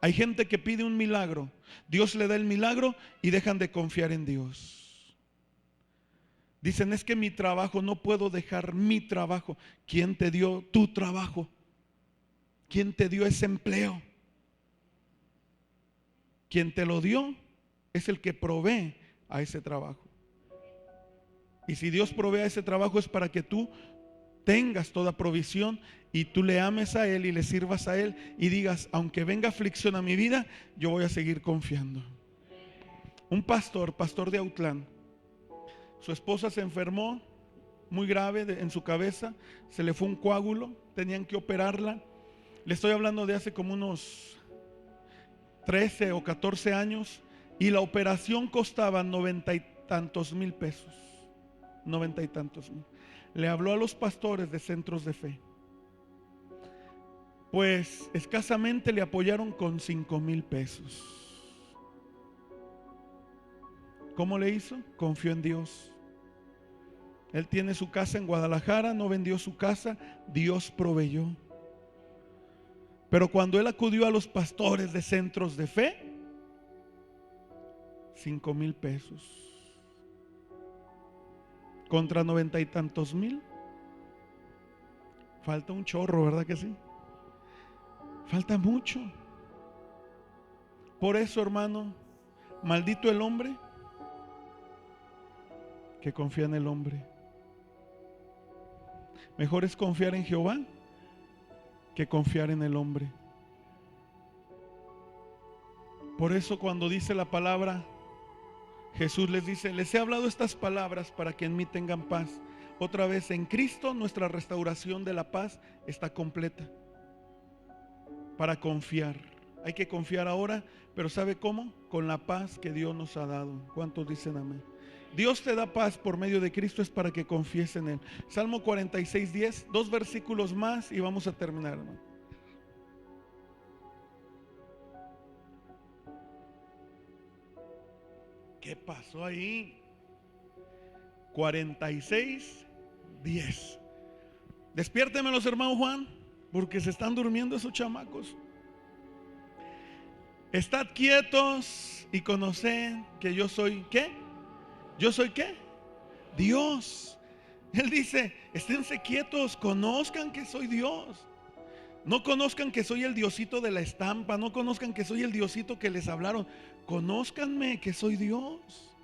Hay gente que pide un milagro, Dios le da el milagro y dejan de confiar en Dios. Dicen: es que mi trabajo, no puedo dejar mi trabajo. ¿Quién te dio tu trabajo? ¿Quién te dio ese empleo? Quien te lo dio es el que provee a ese trabajo. Y si Dios provee a ese trabajo es para que tú tengas toda provisión y tú le ames a Él y le sirvas a Él y digas: aunque venga aflicción a mi vida, yo voy a seguir confiando. Un pastor de Autlán, su esposa se enfermó muy grave en su cabeza, se le fue un coágulo, tenían que operarla. Le estoy hablando de hace como unos 13 o 14 años, y la operación costaba 90 y tantos mil pesos. 90 y tantos mil. Le habló a los pastores de centros de fe. Pues escasamente le apoyaron con 5,000 pesos. ¿Cómo le hizo? Confió en Dios. Él tiene su casa en Guadalajara, no vendió su casa, Dios proveyó. Pero cuando él acudió a los pastores de centros de fe, 5,000 pesos contra 90 y tantos mil. Falta un chorro, ¿verdad que sí? Falta mucho. Por eso, hermano, maldito el hombre que confía en el hombre. Mejor es confiar en Jehová que confiar en el hombre. Por eso cuando dice la palabra, Jesús les dice: les he hablado estas palabras para que en mí tengan paz. Otra vez, en Cristo nuestra restauración de la paz está completa. Para confiar, hay que confiar ahora, pero ¿sabe cómo? Con la paz que Dios nos ha dado. ¿Cuántos dicen amén? Dios te da paz por medio de Cristo, es para que confíes en Él. Salmo 46:10, 2 versículos más y vamos a terminar, hermano. ¿Qué pasó ahí? 46:10. Despiérteme los hermanos Juan, porque se están durmiendo esos chamacos. Estad quietos y conoced que yo soy, ¿qué? ¿Yo soy qué? Dios. Él dice: esténse quietos, conozcan que soy Dios. No conozcan que soy el Diosito de la estampa, no conozcan que soy el Diosito que les hablaron. Conózcanme que soy Dios.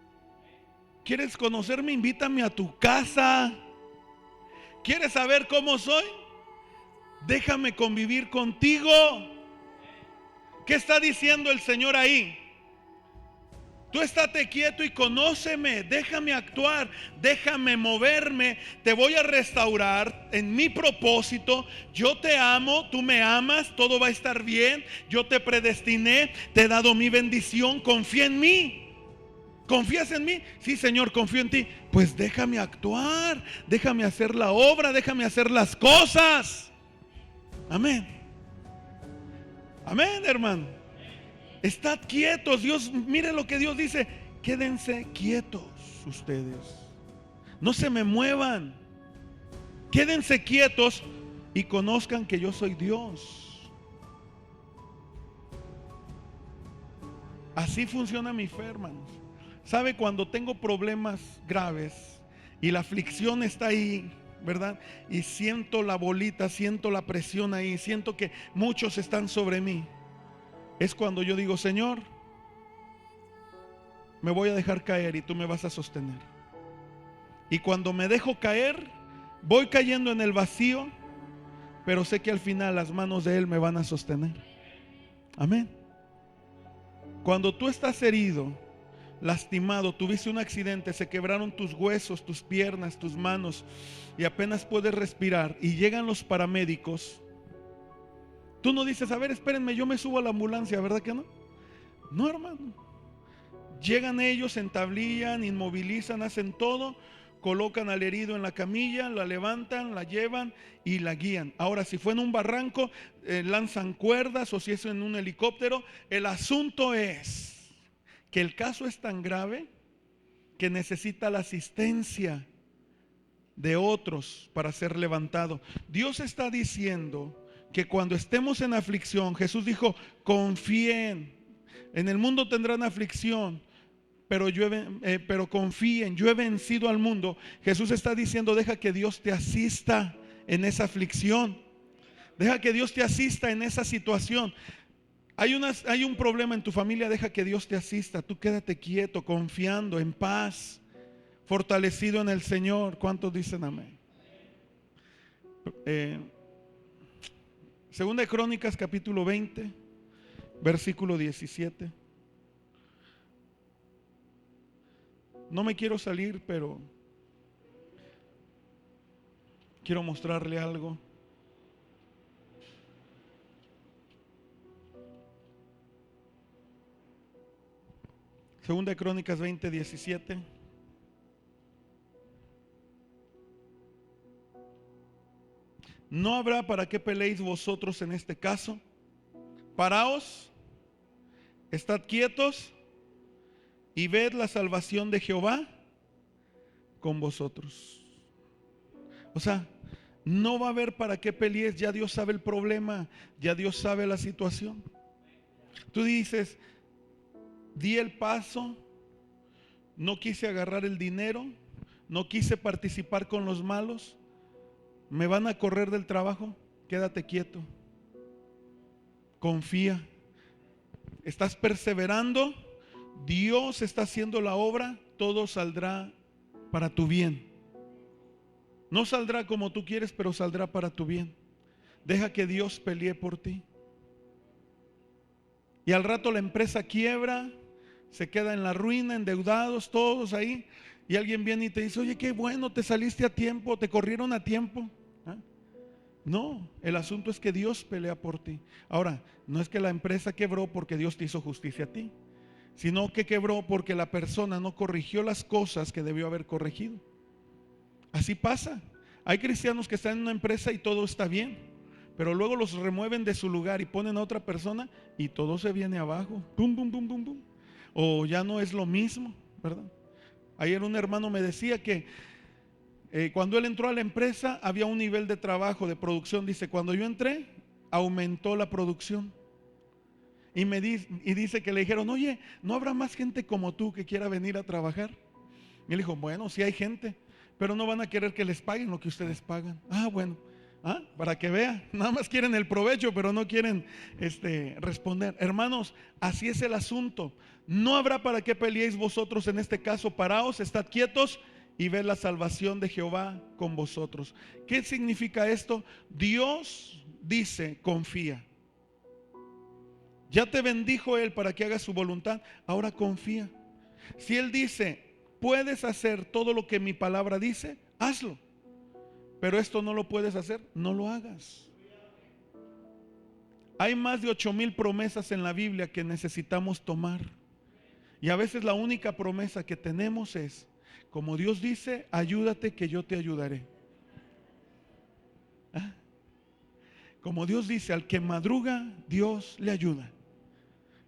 ¿Quieres conocerme? Invítame a tu casa. ¿Quieres saber cómo soy? Déjame convivir contigo. ¿Qué está diciendo el Señor ahí? Tú estate quieto y conóceme, déjame actuar, déjame moverme, te voy a restaurar en mi propósito. Yo te amo, tú me amas, todo va a estar bien. Yo te predestiné, te he dado mi bendición, confía en mí. ¿Confías en mí? Sí, Señor, confío en ti. Pues déjame actuar, déjame hacer la obra, déjame hacer las cosas. Amén. Amén, hermano. Estad quietos. Dios, mire lo que Dios dice. Quédense quietos ustedes. No se me muevan. Quédense quietos y conozcan que yo soy Dios. Así funciona mi fe, hermanos. ¿Sabe? Cuando tengo problemas graves y la aflicción está ahí, ¿verdad? Y siento la bolita, siento la presión ahí, siento que muchos están sobre mí. Es cuando yo digo, Señor, me voy a dejar caer y tú me vas a sostener. Y cuando me dejo caer, voy cayendo en el vacío, pero sé que al final las manos de Él me van a sostener. Amén. Cuando tú estás herido, lastimado, tuviste un accidente, se quebraron tus huesos, tus piernas, tus manos y apenas puedes respirar y llegan los paramédicos, tú no dices, a ver, espérenme, yo me subo a la ambulancia, ¿verdad que no? No, hermano. Llegan ellos, entablillan, inmovilizan, hacen todo, colocan al herido en la camilla, la levantan, la llevan y la guían. Ahora, si fue en un barranco, lanzan cuerdas, o si es en un helicóptero. El asunto es que el caso es tan grave que necesita la asistencia de otros para ser levantado. Dios está diciendo que cuando estemos en aflicción, Jesús dijo, confíen, en el mundo tendrán aflicción, pero confíen, yo he vencido al mundo. Jesús está diciendo, deja que Dios te asista en esa aflicción, deja que Dios te asista en esa situación. Hay un problema en tu familia, deja que Dios te asista. Tú quédate quieto, confiando, en paz, fortalecido en el Señor. ¿Cuántos dicen amén? Segunda de Crónicas, capítulo 20, versículo 17. No me quiero salir, pero quiero mostrarle algo. Segunda de Crónicas 20, 17. No habrá para qué peleéis vosotros en este caso. Paraos, estad quietos y ved la salvación de Jehová con vosotros. O sea, no va a haber para qué pelees. Ya Dios sabe el problema, ya Dios sabe la situación. Tú dices, di el paso, no quise agarrar el dinero, no quise participar con los malos, me van a correr del trabajo. Quédate quieto, confía, estás perseverando, Dios está haciendo la obra, todo saldrá para tu bien. No saldrá como tú quieres, pero saldrá para tu bien. Deja que Dios pelee por ti. Y al rato la empresa quiebra, se queda en la ruina, endeudados todos ahí, y alguien viene y te dice, oye, qué bueno, te saliste a tiempo, te corrieron a tiempo. ¿Ah? No, el asunto es que Dios pelea por ti. Ahora, no es que la empresa quebró porque Dios te hizo justicia a ti, sino que quebró porque la persona no corrigió las cosas que debió haber corregido. Así pasa. Hay cristianos que están en una empresa y todo está bien, pero luego los remueven de su lugar y ponen a otra persona y todo se viene abajo. Pum, pum, pum, pum, pum. O ya no es lo mismo, ¿verdad? Ayer un hermano me decía que cuando él entró a la empresa había un nivel de trabajo, de producción. Dice, cuando yo entré, aumentó la producción. Y dice que le dijeron, oye, ¿no habrá más gente como tú que quiera venir a trabajar? Y él dijo, bueno, sí hay gente, pero no van a querer que les paguen lo que ustedes pagan. Ah, bueno, para que vea, nada más quieren el provecho, pero no quieren responder. Hermanos, así es el asunto. No habrá para qué peleéis vosotros en este caso. Paraos, estad quietos y ved la salvación de Jehová con vosotros. ¿Qué significa esto? Dios dice, confía. Ya te bendijo Él para que hagas su voluntad. Ahora confía. Si Él dice, puedes hacer todo lo que mi palabra dice, hazlo. Pero esto no lo puedes hacer, no lo hagas. Hay más de 8,000 promesas en la Biblia que necesitamos tomar. Y a veces la única promesa que tenemos es, como Dios dice, ayúdate que yo te ayudaré. ¿Ah? Como Dios dice, al que madruga, Dios le ayuda.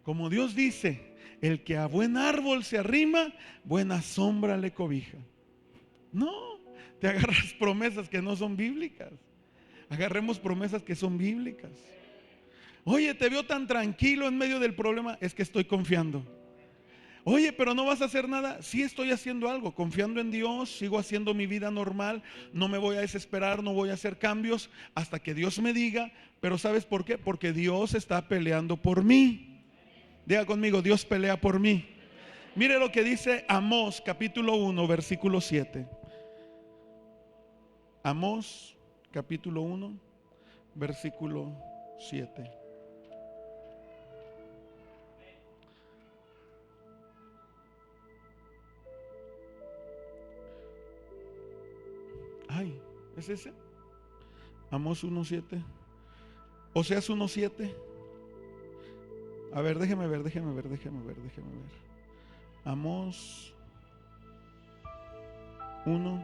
Como Dios dice, el que a buen árbol se arrima, buena sombra le cobija. No, te agarras promesas que no son bíblicas. Agarremos promesas que son bíblicas. Oye, te veo tan tranquilo en medio del problema. Es que estoy confiando. Oye, pero no vas a hacer nada. Sí, estoy haciendo algo, confiando en Dios. Sigo haciendo mi vida normal. No me voy a desesperar, no voy a hacer cambios hasta que Dios me diga. Pero ¿sabes por qué? Porque Dios está peleando por mí. Diga conmigo, Dios pelea por mí. Mire lo que dice Amós capítulo 1 versículo 7. Amós capítulo 1 versículo 7. Ay, ¿es ese? Amós 1:7. Oseas 1:7. A ver, déjeme ver. Amós 1,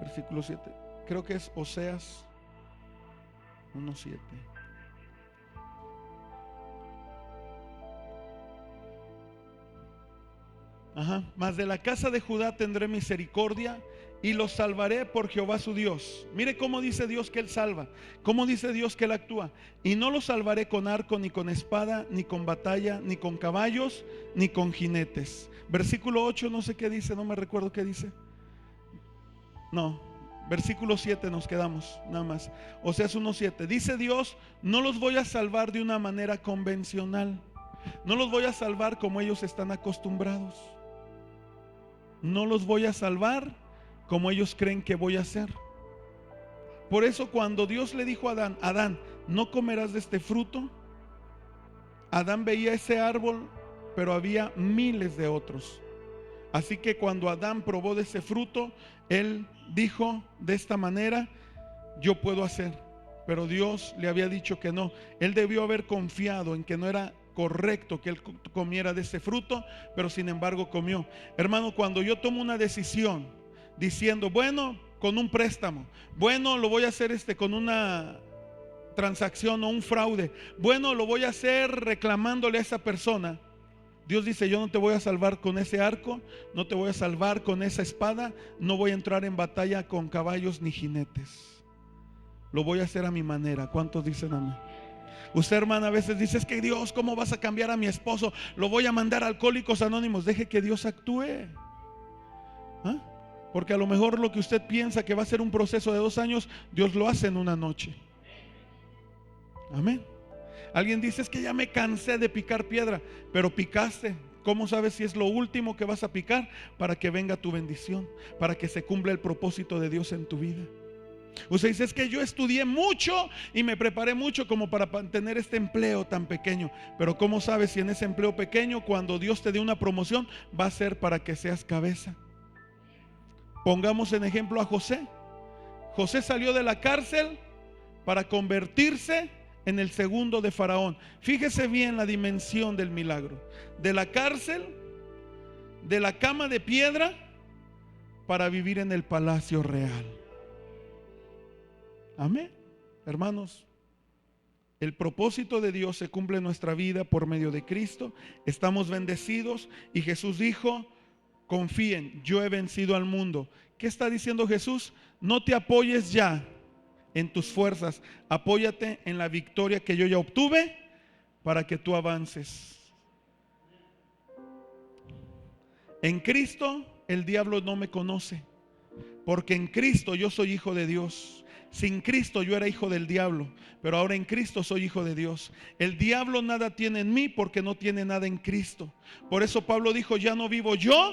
versículo 7. Creo que es Oseas 1:7. Mas de la casa de Judá tendré misericordia y los salvaré por Jehová su Dios. Mire cómo dice Dios que Él salva, cómo dice Dios que Él actúa. Y no los salvaré con arco, ni con espada, ni con batalla, ni con caballos, ni con jinetes. Versículo 8, no sé qué dice, no me recuerdo qué dice. No, versículo 7 nos quedamos, nada más. Oseas 1:7. Dice Dios, no los voy a salvar de una manera convencional. No los voy a salvar como ellos están acostumbrados. No los voy a salvar como ellos creen que voy a hacer. Por eso cuando Dios le dijo a Adán, Adán, no comerás de este fruto, Adán veía ese árbol, pero había miles de otros. Así que cuando Adán probó de ese fruto, él dijo de esta manera, yo puedo hacer. Pero Dios le había dicho que no. Él debió haber confiado en que no era correcto que él comiera de ese fruto, pero sin embargo comió. Hermano, cuando yo tomo una decisión diciendo, bueno, con un préstamo, bueno, lo voy a hacer con una transacción o un fraude, bueno, lo voy a hacer reclamándole a esa persona, Dios dice, yo no te voy a salvar con ese arco, no te voy a salvar con esa espada, no voy a entrar en batalla con caballos ni jinetes, lo voy a hacer a mi manera. ¿Cuántos dicen amén? Usted, hermana, a veces dice, es que Dios, ¿cómo vas a cambiar a mi esposo? Lo voy a mandar a Alcohólicos Anónimos. Deje que Dios actúe. Porque a lo mejor lo que usted piensa que va a ser un proceso de 2 años, Dios lo hace en una noche. Amén. Alguien dice, es que ya me cansé de picar piedra, pero picaste. ¿Cómo sabes si es lo último que vas a picar? Para que venga tu bendición, para que se cumpla el propósito de Dios en tu vida. Usted dice, es que yo estudié mucho y me preparé mucho como para tener este empleo tan pequeño. Pero ¿cómo sabes si en ese empleo pequeño, cuando Dios te dé una promoción, va a ser para que seas cabeza? Pongamos en ejemplo a José. José salió de la cárcel para convertirse en el segundo de Faraón. Fíjese bien la dimensión del milagro. De la cárcel, de la cama de piedra, para vivir en el palacio real. Amén. Hermanos, el propósito de Dios se cumple en nuestra vida por medio de Cristo. Estamos bendecidos y Jesús dijo, confíen, yo he vencido al mundo. ¿Qué está diciendo Jesús? No te apoyes ya en tus fuerzas, apóyate en la victoria que yo ya obtuve para que tú avances. En Cristo el diablo no me conoce, porque en Cristo yo soy hijo de Dios. Sin Cristo yo era hijo del diablo, pero ahora en Cristo soy hijo de Dios. El diablo nada tiene en mí porque no tiene nada en Cristo. Por eso Pablo dijo, ya no vivo yo,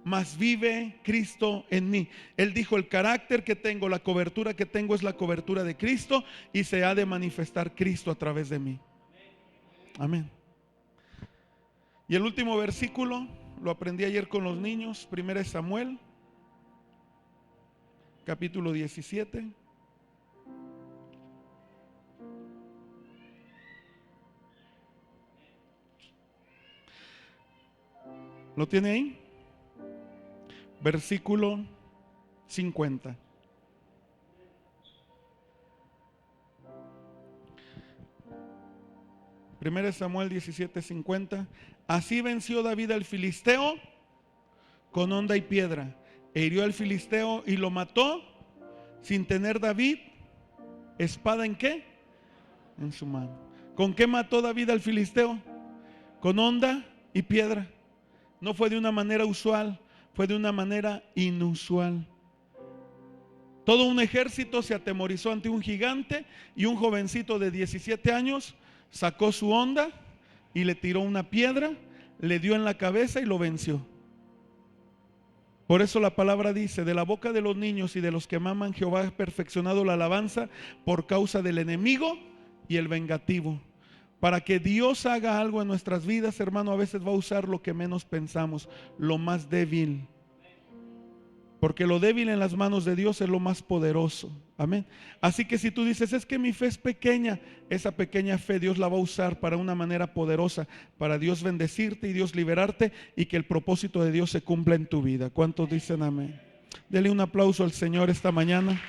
mas vive Cristo en mí. Él dijo, el carácter que tengo, la cobertura que tengo es la cobertura de Cristo y se ha de manifestar Cristo a través de mí. Amén. Y el último versículo lo aprendí ayer con los niños, 1 Samuel, capítulo 17. ¿Lo tiene ahí? Versículo 50. Primero Samuel 17:50. Así venció David al filisteo con honda y piedra, e hirió al filisteo y lo mató sin tener David espada ¿en qué? En su mano. ¿Con qué mató David al filisteo? Con honda y piedra. No fue de una manera usual, fue de una manera inusual. Todo un ejército se atemorizó ante un gigante y un jovencito de 17 años sacó su honda y le tiró una piedra, le dio en la cabeza y lo venció. Por eso la palabra dice: de la boca de los niños y de los que maman Jehová ha perfeccionado la alabanza por causa del enemigo y el vengativo. Para que Dios haga algo en nuestras vidas, hermano, a veces va a usar lo que menos pensamos, lo más débil. Porque lo débil en las manos de Dios es lo más poderoso. Amén. Así que si tú dices, es que mi fe es pequeña, esa pequeña fe Dios la va a usar para una manera poderosa, para Dios bendecirte y Dios liberarte y que el propósito de Dios se cumpla en tu vida. ¿Cuántos dicen amén? Dele un aplauso al Señor esta mañana.